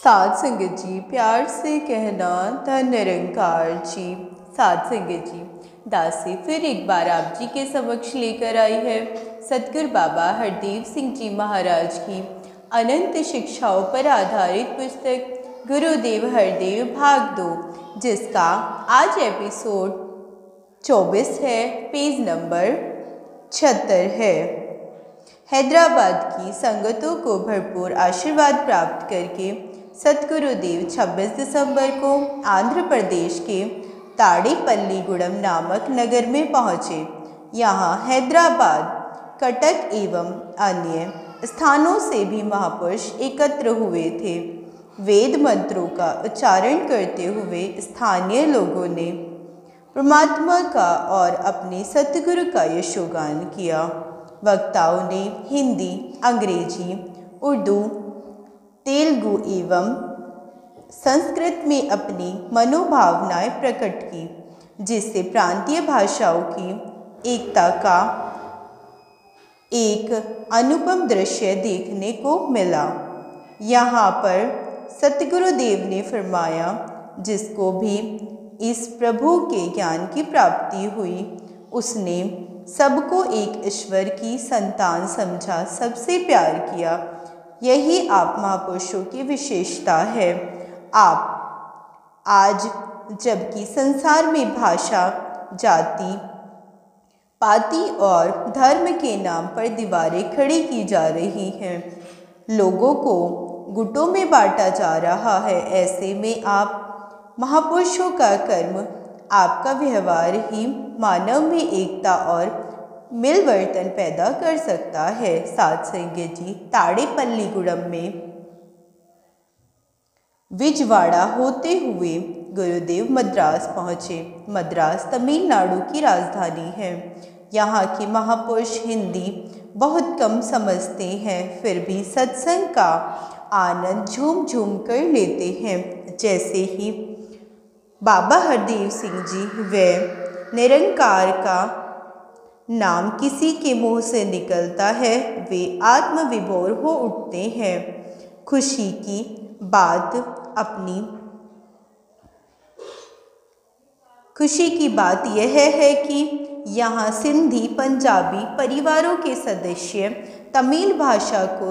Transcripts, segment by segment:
साध संगत जी, प्यार से कहना धन निरंकार जी। साध संगत जी, दासी फिर एक बार आप जी के समक्ष लेकर आई है सतगुरु बाबा हरदेव सिंह जी महाराज की अनंत शिक्षाओं पर आधारित पुस्तक गुरुदेव हरदेव भाग 2, जिसका आज एपिसोड 24 है, पेज नंबर 76 है। हैदराबाद की संगतों को भरपूर आशीर्वाद प्राप्त करके सतगुरुदेव 26 दिसंबर को आंध्र प्रदेश के ताड़ेपल्लीगुड़म नामक नगर में पहुँचे। यहाँ हैदराबाद, कटक एवं अन्य स्थानों से भी महापुरुष एकत्र हुए थे। वेद मंत्रों का उच्चारण करते हुए स्थानीय लोगों ने परमात्मा का और अपने सतगुरु का यशोगान किया। वक्ताओं ने हिंदी, अंग्रेजी, उर्दू, तेलुगु एवं संस्कृत में अपनी मनोभावनाएं प्रकट की, जिससे प्रांतीय भाषाओं की एकता का एक अनुपम दृश्य देखने को मिला। यहाँ पर सतगुरुदेव ने फरमाया, जिसको भी इस प्रभु के ज्ञान की प्राप्ति हुई, उसने सबको एक ईश्वर की संतान समझा, सबसे प्यार किया। यही आप महापुरुषों की विशेषता है। आप आज जबकि संसार में भाषा, जाति, पाति और धर्म के नाम पर दीवारें खड़ी की जा रही हैं, लोगों को गुटों में बांटा जा रहा है, ऐसे में आप महापुरुषों का कर्म, आपका व्यवहार ही मानव में एकता और मिलवर्तन पैदा कर सकता है। साध संगत जी, ताड़ेपल्लीगुड़म में विजयवाड़ा होते हुए गुरुदेव मद्रास पहुँचे। मद्रास तमिलनाडु की राजधानी है। यहाँ के महापुरुष हिंदी बहुत कम समझते हैं, फिर भी सत्संग का आनंद झूम झूम कर लेते हैं। जैसे ही बाबा हरदेव सिंह जी व निरंकार का नाम किसी के मुंह से निकलता है, वे आत्मविभोर हो उठते हैं। खुशी की बात यह है कि यहाँ सिंधी, पंजाबी परिवारों के सदस्य तमिल भाषा को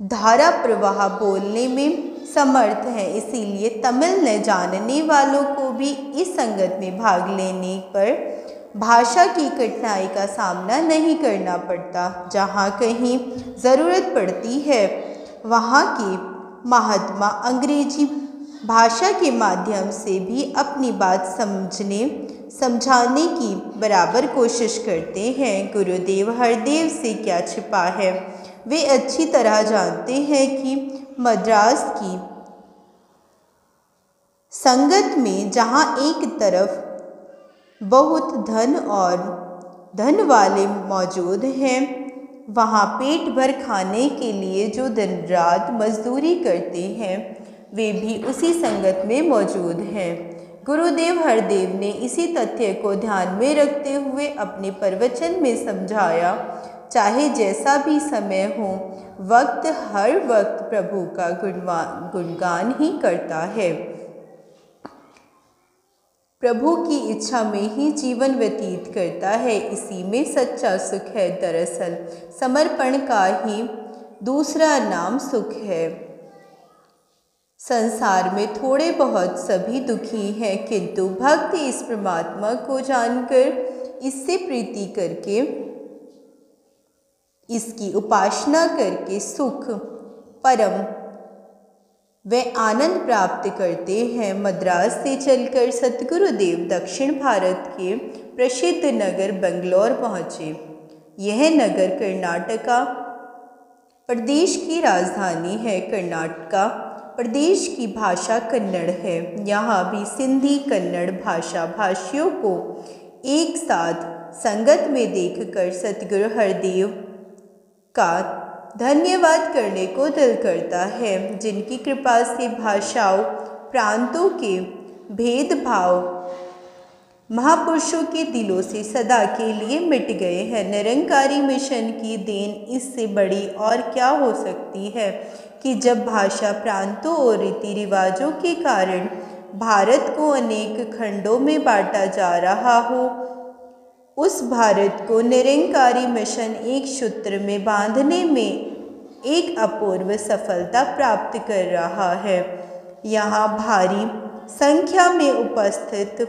धारा प्रवाह बोलने में समर्थ हैं, इसीलिए तमिल न जानने वालों को भी इस संगत में भाग लेने पर भाषा की कठिनाई का सामना नहीं करना पड़ता। जहाँ कहीं ज़रूरत पड़ती है, वहाँ के महात्मा अंग्रेजी भाषा के माध्यम से भी अपनी बात समझाने की बराबर कोशिश करते हैं। गुरुदेव हरदेव से क्या छिपा है, वे अच्छी तरह जानते हैं कि मद्रास की संगत में जहाँ एक तरफ बहुत धन और धन वाले मौजूद हैं, वहाँ पेट भर खाने के लिए जो दिन रात मजदूरी करते हैं, वे भी उसी संगत में मौजूद हैं। गुरुदेव हरदेव ने इसी तथ्य को ध्यान में रखते हुए अपने प्रवचन में समझाया, चाहे जैसा भी समय हो, वक्त हर वक्त प्रभु का गुणगान ही करता है। प्रभु की इच्छा में ही जीवन व्यतीत करता है, इसी में सच्चा सुख है। दरअसल समर्पण का ही दूसरा नाम सुख है। संसार में थोड़े बहुत सभी दुखी हैं, किंतु भक्त इस परमात्मा को जानकर, इससे प्रीति करके, इसकी उपासना करके सुख, परम वे आनंद प्राप्त करते हैं। मद्रास से चलकर सतगुरुदेव दक्षिण भारत के प्रसिद्ध नगर बेंगलोर पहुँचे। यह नगर कर्नाटका प्रदेश की राजधानी है। कर्नाटका प्रदेश की भाषा कन्नड़ है। यहाँ भी सिंधी कन्नड़ भाषा भाषियों को एक साथ संगत में देखकर सतगुरु हरदेव का धन्यवाद करने को दिल करता है, जिनकी कृपा से भाषाओं, प्रांतों के भेदभाव महापुरुषों के दिलों से सदा के लिए मिट गए हैं। निरंकारी मिशन की देन इससे बड़ी और क्या हो सकती है कि जब भाषा, प्रांतों और रीति रिवाजों के कारण भारत को अनेक खंडों में बांटा जा रहा हो, उस भारत को निरंकारी मिशन एक सूत्र में बांधने में एक अपूर्व सफलता प्राप्त कर रहा है। यहाँ भारी संख्या में उपस्थित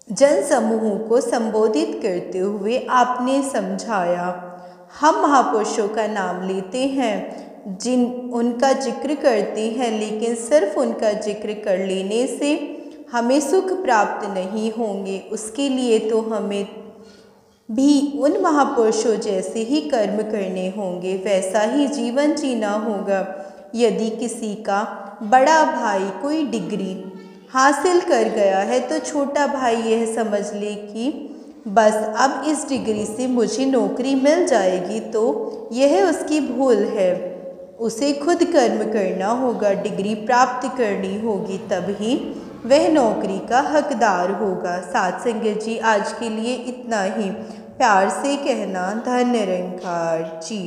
जनसमूहों को संबोधित करते हुए आपने समझाया, हम महापुरुषों का नाम लेते हैं, उनका जिक्र करते हैं, लेकिन सिर्फ उनका जिक्र कर लेने से हमें सुख प्राप्त नहीं होंगे। उसके लिए तो हमें भी उन महापुरुषों जैसे ही कर्म करने होंगे, वैसा ही जीवन जीना होगा। यदि किसी का बड़ा भाई कोई डिग्री हासिल कर गया है तो छोटा भाई यह समझ ले कि बस अब इस डिग्री से मुझे नौकरी मिल जाएगी, तो यह उसकी भूल है। उसे खुद कर्म करना होगा, डिग्री प्राप्त करनी होगी, तभी वह नौकरी का हकदार होगा। साथ संगत जी, आज के लिए इतना ही। प्यार से कहना, धन निरंकार जी।